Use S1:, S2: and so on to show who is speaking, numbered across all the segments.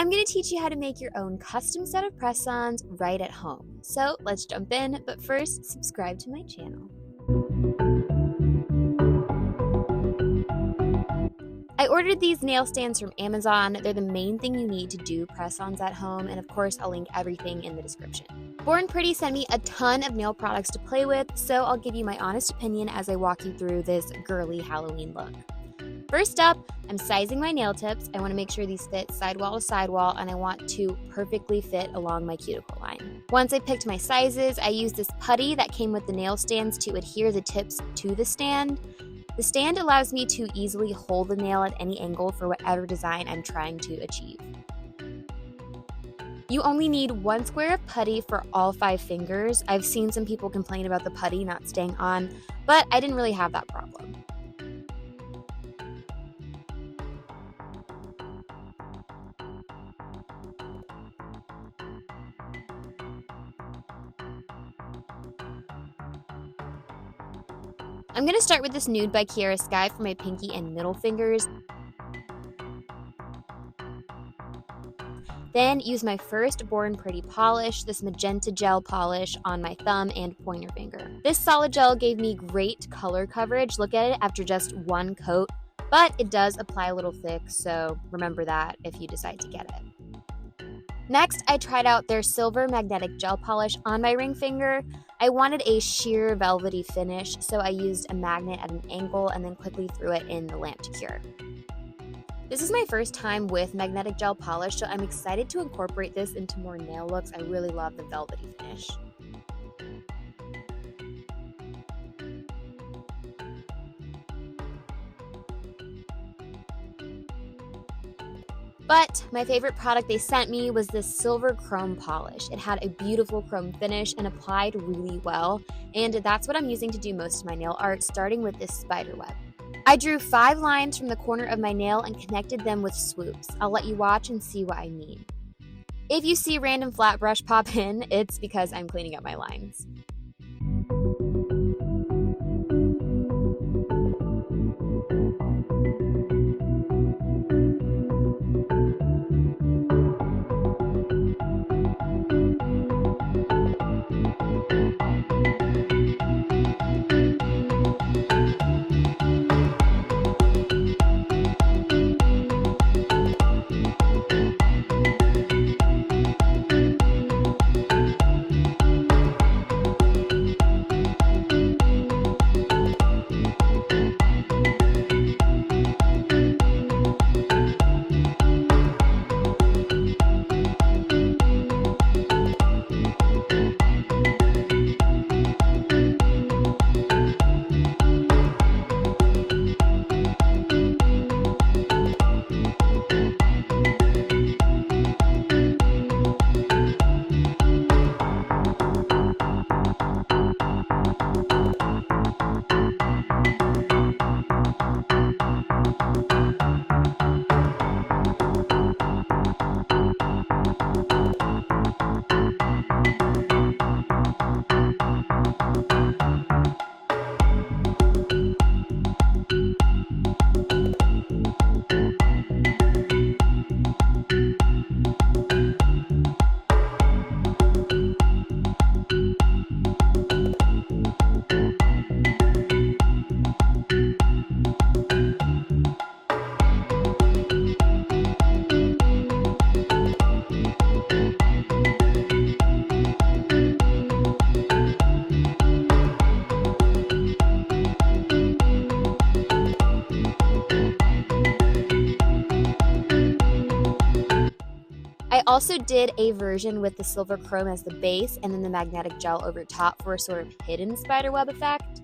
S1: I'm going to teach you how to make your own custom set of press-ons right at home. So let's jump in, but first, subscribe to my channel. I ordered these nail stands from Amazon. They're the main thing you need to do press-ons at home, and of course, I'll link everything in the description. Born Pretty sent me a ton of nail products to play with, so I'll give you my honest opinion as I walk you through this girly Halloween look. First up, I'm sizing my nail tips. I want to make sure these fit sidewall to sidewall, and I want to perfectly fit along my cuticle line. Once I picked my sizes, I used this putty that came with the nail stands to adhere the tips to the stand. The stand allows me to easily hold the nail at any angle for whatever design I'm trying to achieve. You only need 1 square of putty for all 5 fingers. I've seen some people complain about the putty not staying on, but I didn't really have that problem. I'm going to start with this Nude by Kiara Sky for my pinky and middle fingers. Then use my first Born Pretty polish, this magenta gel polish, on my thumb and pointer finger. This solid gel gave me great color coverage. Look at it after just 1 coat, but it does apply a little thick, so remember that if you decide to get it. Next, I tried out their silver magnetic gel polish on my ring finger. I wanted a sheer velvety finish, so I used a magnet at an angle and then quickly threw it in the lamp to cure. This is my first time with magnetic gel polish, so I'm excited to incorporate this into more nail looks. I really love the velvety finish. But my favorite product they sent me was this silver chrome polish. It had a beautiful chrome finish and applied really well, and that's what I'm using to do most of my nail art, starting with this spider web. I drew 5 lines from the corner of my nail and connected them with swoops. I'll let you watch and see what I mean. If you see a random flat brush pop in, it's because I'm cleaning up my lines. I also did a version with the silver chrome as the base and then the magnetic gel over top for a sort of hidden spiderweb effect.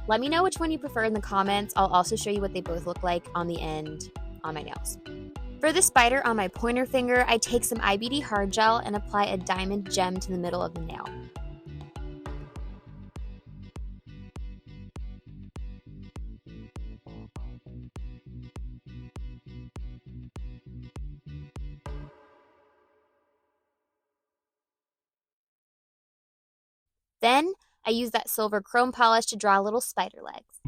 S1: Let me know which one you prefer in the comments. I'll also show you what they both look like on the end on my nails. For the spider on my pointer finger, I take some IBD hard gel and apply a diamond gem to the middle of the nail. Then I use that silver chrome polish to draw little spider legs.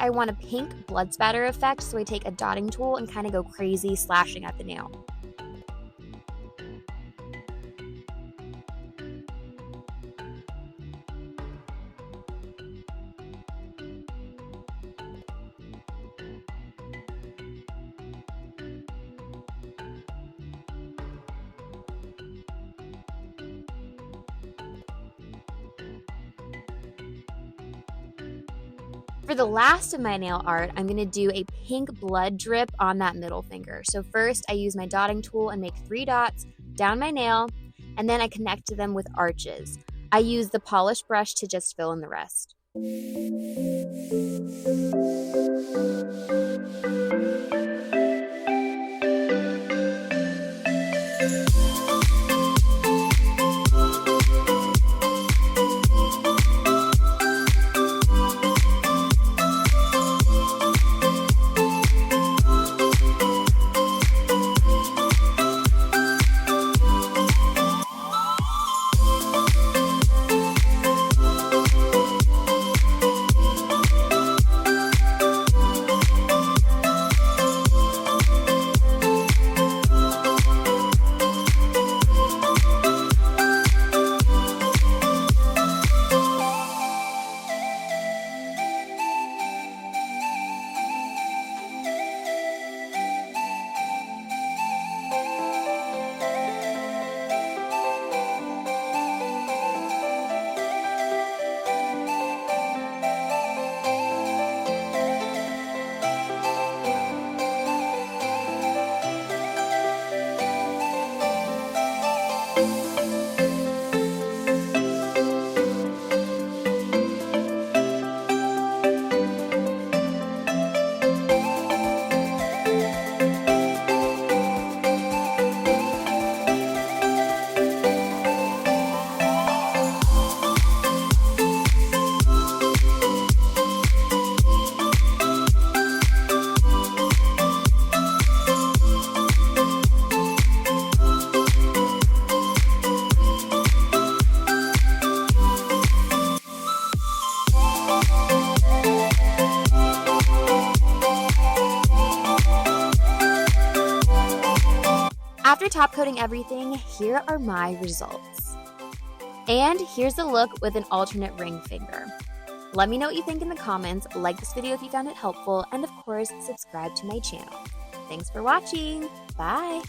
S1: I want a pink blood spatter effect, so I take a dotting tool and kind of go crazy slashing at the nail. For the last of my nail art, I'm going to do a pink blood drip on that middle finger. So first I use my dotting tool and make 3 dots down my nail, and then I connect them with arches. I use the polished brush to just fill in the rest. After top coating everything, here are my results. And here's the look with an alternate ring finger. Let me know what you think in the comments, like this video if you found it helpful, and of course, subscribe to my channel. Thanks for watching. Bye!